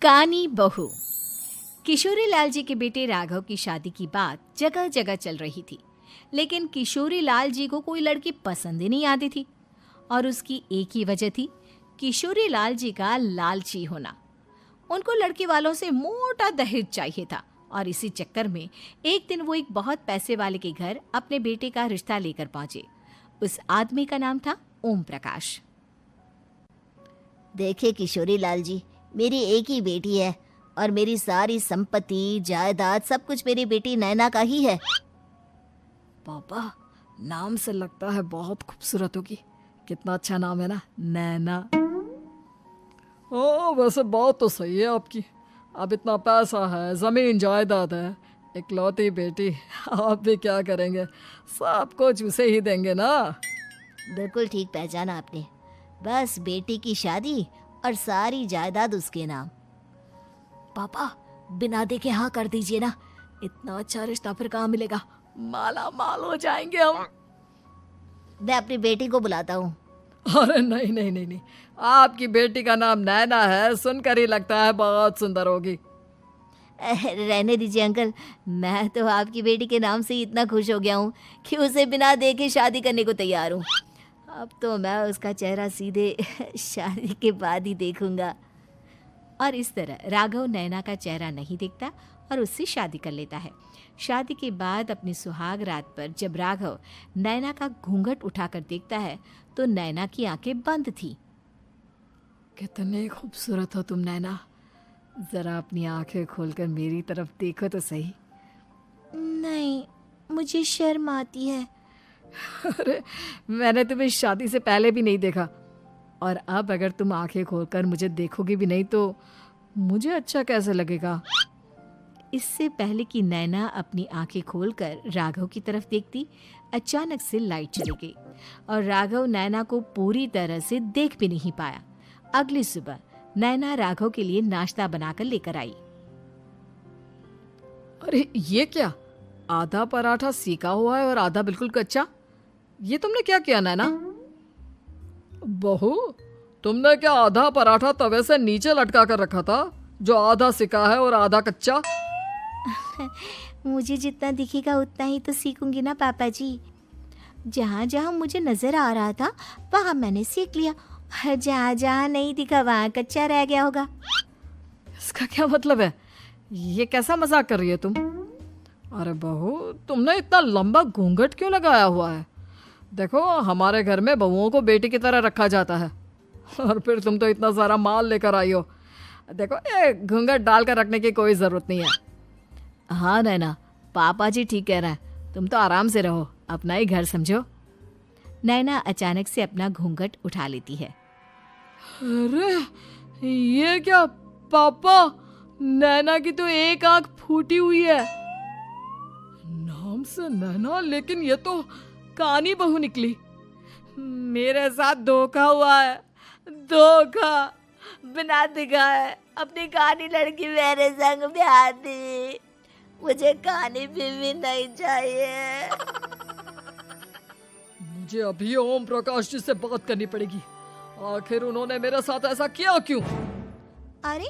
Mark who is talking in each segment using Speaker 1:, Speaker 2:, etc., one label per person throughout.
Speaker 1: कानी बहू। किशोरी लाल जी के बेटे राघव की शादी की बात जगह जगह चल रही थी, लेकिन किशोरी लाल जी को कोई लड़की पसंद ही नहीं आती थी। और उसकी एक ही वजह थी, किशोरी लाल जी का लालची होना। उनको लड़की वालों से मोटा दहेज चाहिए था और इसी चक्कर में एक दिन वो एक बहुत पैसे वाले के घर अपने बेटे का रिश्ता लेकर पहुंचे। उस आदमी का नाम था ओम प्रकाश।
Speaker 2: देखिए किशोरी लाल जी, मेरी एक ही बेटी है और मेरी सारी संपत्ति जायदाद सब कुछ मेरी बेटी नैना का ही है।
Speaker 3: पापा, नाम से लगता है बहुत खूबसूरत होगी। कितना अच्छा नाम है ना, नैना। ओ, वैसे बात तो सही है आपकी। अब इतना पैसा है, जमीन जायदाद है, इकलौती बेटी, आप भी क्या करेंगे? सब कुछ उसे ही देंगे ना।
Speaker 2: बिल्कुल ठीक पहचाना आपने। बस बेटी की शादी और सारी जायदाद उसके नाम।
Speaker 3: पापा, बिना देखे हाँ कर दीजिए ना। इतना अच्छा रिश्ता फिर कहाँ मिलेगा? माला माल हो जाएंगे हम।
Speaker 2: मैं अपनी बेटी को बुलाता हूँ।
Speaker 3: अरे नहीं नहीं नहीं नहीं, आपकी बेटी का नाम नैना है, सुनकर ही लगता है बहुत सुंदर होगी।
Speaker 2: रहने दीजिए अंकल, मैं तो आपकी बेटी के नाम से ही इतना खुश हो गया हूँ कि उसे बिना देखे शादी करने को तैयार हूँ। अब तो मैं उसका चेहरा सीधे शादी के बाद ही देखूंगा।
Speaker 1: और इस तरह राघव नैना का चेहरा नहीं देखता और उससे शादी कर लेता है। शादी के बाद अपनी सुहाग रात पर जब राघव नैना का घूंघट उठाकर देखता है तो नैना की आंखें बंद थी।
Speaker 3: कितनी खूबसूरत हो तुम नैना, जरा अपनी आंखें खोलकर मेरी तरफ देखो तो सही।
Speaker 2: नहीं, मुझे शर्म आती है।
Speaker 3: अरे, मैंने तुम्हें शादी से पहले भी नहीं देखा, और अब अगर तुम आंखें खोलकर मुझे देखोगी भी नहीं तो मुझे अच्छा कैसे लगेगा?
Speaker 1: इससे पहले कि नैना अपनी आंखें खोलकर राघव की तरफ देखती, अचानक से लाइट चली गई और राघव नैना को पूरी तरह से देख भी नहीं पाया। अगली सुबह नैना राघव के लिए नाश्ता बनाकर लेकर आई।
Speaker 3: अरे ये क्या, आधा पराठा सीका हुआ है और आधा बिल्कुल कच्चा। ये तुमने क्या किया नैना? बहू, तुमने क्या आधा पराठा तवे से नीचे लटका कर रखा था, जो आधा सिका है और आधा कच्चा?
Speaker 2: मुझे जितना दिखेगा उतना ही तो सीखूंगी ना पापा जी। जहाँ जहाँ मुझे नजर आ रहा था वहाँ मैंने सीख लिया, जहाँ जहाँ नहीं दिखा वहाँ कच्चा रह गया होगा।
Speaker 3: इसका क्या मतलब है? ये कैसा मजाक कर रही है तुम? अरे बहू, तुमने इतना लंबा घूंघट क्यों लगाया हुआ है? देखो, हमारे घर में बहुओं को बेटी की तरह रखा जाता है, और फिर तुम तो इतना सारा माल लेकर आई हो। देखो, ये घूंघट डालकर रखने की कोई ज़रूरत नहीं है। हाँ नैना, पापा जी ठीक कह रहे हैं, तुम तो आराम से रहो, अपना ही घर समझो।
Speaker 1: नैना अचानक से अपना घूंघट उठा लेती है।
Speaker 3: अरे ये क्या पापा, नैना की तो एक आंख फूटी हुई है। नाम से नैना, लेकिन ये तो कानी बहू निकली। मेरे साथ धोखा हुआ है, धोखा।
Speaker 2: बिना दिखाए अपनी कानी लड़की मेरे संग ब्याह दी। मुझे कानी बीवी नहीं चाहिए।
Speaker 3: मुझे अभी ओम प्रकाश जी से बात करनी पड़ेगी। आखिर उन्होंने मेरे साथ ऐसा किया क्यों?
Speaker 2: अरे,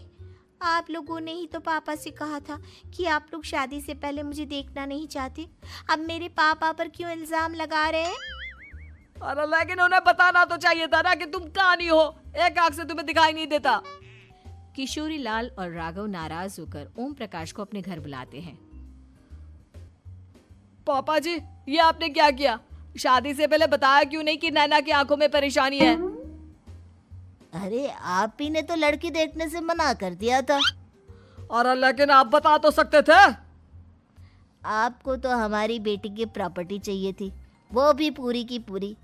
Speaker 2: आप लोगों ने ही तो पापा से कहा था कि आप लोग शादी से पहले मुझे देखना नहीं चाहते। अब मेरे पापा पर क्यों इल्जाम लगा रहे हैं?
Speaker 3: अरे लेकिन उन्हें बताना तो चाहिए था ना कि तुम कानी हो, एक आंख से तुम्हें दिखाई नहीं देता।
Speaker 1: किशोरी लाल और राघव नाराज होकर ओम प्रकाश को अपने घर बुलाते हैं।
Speaker 3: पापा जी, ये आपने क्या किया? शादी से पहले बताया क्यों नहीं कि नैना की आंखों में परेशानी है?
Speaker 2: अरे, आप ही ने तो लड़की देखने से मना कर दिया था।
Speaker 3: और लेकिन आप बता तो सकते थे।
Speaker 2: आपको तो हमारी बेटी की प्रॉपर्टी चाहिए थी, वो भी पूरी की पूरी।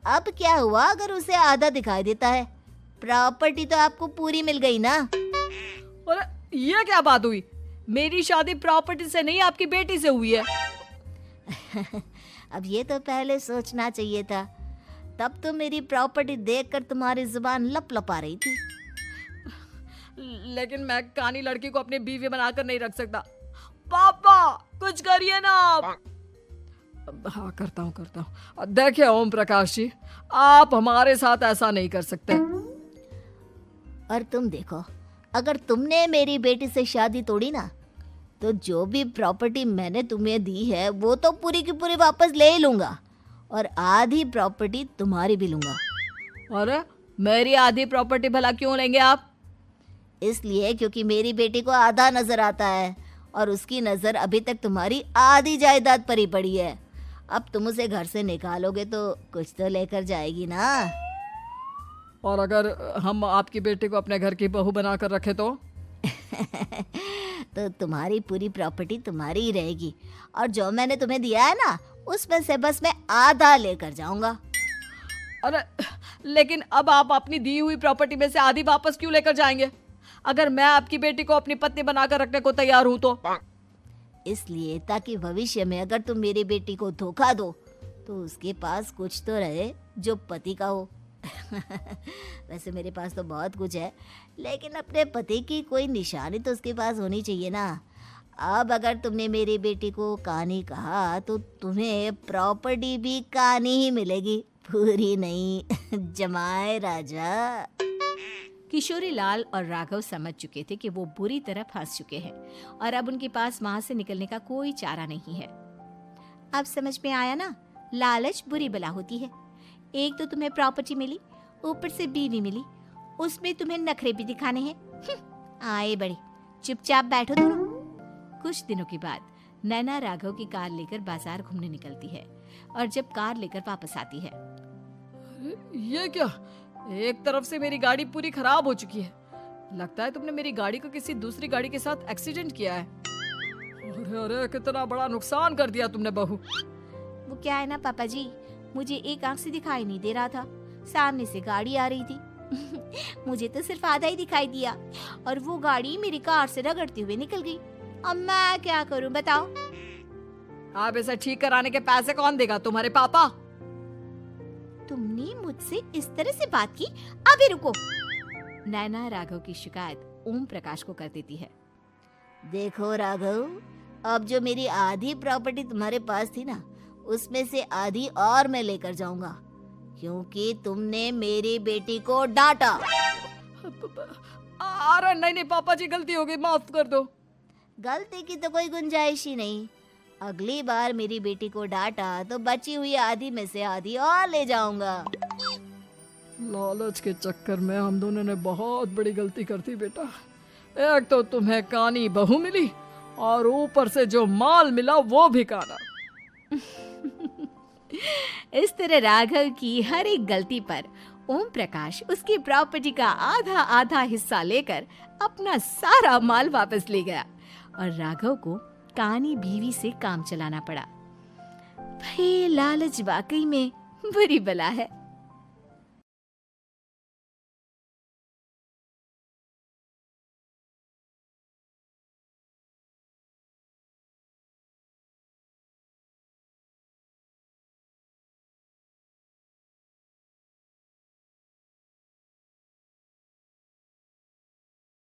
Speaker 2: अब क्या हुआ अगर उसे आधा दिखाई देता है? प्रॉपर्टी तो आपको पूरी मिल गई ना।
Speaker 3: अरे ये क्या बात हुई? मेरी शादी प्रॉपर्टी से नहीं, आपकी बेटी से हुई है।
Speaker 2: अब ये तो पहले सोचना चाहिए था, तब तो मेरी प्रॉपर्टी देखकर तुम्हारी जुबान लप लपा रही थी।
Speaker 3: लेकिन मैं कानी लड़की को अपनी बीवी बनाकर नहीं रख सकता। पापा, कुछ करिए ना आप। हाँ, करता हूँ। देखिए ओम प्रकाश जी, आप हमारे साथ ऐसा नहीं कर सकते।
Speaker 2: और तुम देखो, अगर तुमने मेरी बेटी से शादी तोड़ी ना, तो जो भी प्रॉपर्टी मैंने तुम्हें दी है वो तो पूरी की पूरी वापस ले ही लूँगा, और आधी प्रॉपर्टी तुम्हारी भी लूँगा।
Speaker 3: अरे मेरी आधी प्रॉपर्टी भला क्यों लेंगे आप?
Speaker 2: इसलिए क्योंकि मेरी बेटी को आधा नजर आता है और उसकी नज़र अभी तक तुम्हारी आधी जायदाद पर ही पड़ी है। अब तुम उसे घर से निकालोगे तो कुछ तो लेकर जाएगी ना।
Speaker 3: और अगर हम आपकी बेटी को अपने घर की बहू बना कर रखे तो?
Speaker 2: तो तुम्हारी पूरी प्रॉपर्टी तुम्हारी ही रहेगी, और जो मैंने तुम्हें दिया है ना, उसमें से बस मैं आधा लेकर जाऊंगा।
Speaker 3: अरे लेकिन अब आप अपनी दी हुई प्रॉपर्टी में से आधी वापस क्यों लेकर जाएंगे? अगर मैं आपकी बेटी को अपनी पत्नी बनाकर रखने को तैयार हूं तो?
Speaker 2: इसलिए ताकि भविष्य में अगर तुम मेरी बेटी को धोखा दो तो उसके पास कुछ तो रहे जो पति का हो। वैसे मेरे पास तो बहुत कुछ है, लेकिन अपने पति की कोई निशानी तो उसके पास होनी चाहिए ना। अब अगर तुमने मेरी बेटी को कानी कहा तो तुम्हें प्रॉपर्टी भी कानी ही मिलेगी, पूरी नहीं। जमाए राजा।
Speaker 1: किशोरी लाल और राघव समझ चुके थे कि वो बुरी तरह फंस चुके हैं और अब उनके पास वहां से निकलने का कोई चारा नहीं है। अब समझ में आया ना, लालच बुरी बला होती है। एक तो तुम्हें प्रॉपर्टी मिली, ऊपर से बीवी मिली, उसमें तुम्हें नखरे भी दिखाने हैं। आए बड़े, चुपचाप बैठो दोनों। कुछ दिनों के बाद नैना राघव की कार लेकर बाजार घूमने निकलती है और जब कार लेकर वापस आती है,
Speaker 3: ये क्या? एक तरफ से मेरी गाड़ी पूरी खराब हो चुकी है। लगता है तुमने मेरी गाड़ी को किसी दूसरी गाड़ी के साथ एक्सीडेंट किया है। अरे अरे कितना बड़ा नुकसान कर दिया तुमने बहू।
Speaker 1: वो क्या है ना पापा जी, मुझे एक आंख से दिखाई नहीं दे रहा था, सामने से गाड़ी आ रही थी। मुझे तो सिर्फ आधा ही दिखाई दिया और वो गाड़ी मेरी कार से रगड़ते हुए निकल गई। अब मैं क्या करूं बताओ?
Speaker 3: आप इसे ठीक कराने के पैसे कौन देगा? तुम्हारे पापा?
Speaker 1: तुमने मुझसे इस तरह से बात की? अभी रुको। नैना राघव की शिकायत ओम प्रकाश को कर देती है।
Speaker 2: देखो राघव, अब जो मेरी आधी प्रॉपर्टी तुम्हारे पास थी ना, उसमें से आधी और मैं लेकर जाऊंगा, क्योंकि तुमने मेरी बेटी को डांटा।
Speaker 3: अरे नहीं नहीं पापा जी, गलती हो गई, माफ कर दो।
Speaker 2: गलती की तो कोई गुंजाइश ही नहीं। अगली बार मेरी बेटी को डांटा तो बची हुई आधी में से आधी और ले जाऊंगा।
Speaker 3: लालच के चक्कर में हम दोनों ने बहुत बड़ी गलती कर दी बेटा। एक तो तुम्हें कानी बहू मिली और ऊपर से जो माल मिला वो भी काना।
Speaker 1: इस तरह राघव की हर एक गलती पर ओम प्रकाश उसकी प्रॉपर्टी का आधा आधा हिस्सा लेकर अपना सारा माल वापस ले गया और राघव को कानी बीवी से काम चलाना पड़ा। भाई लालच वाकई में बुरी बला है।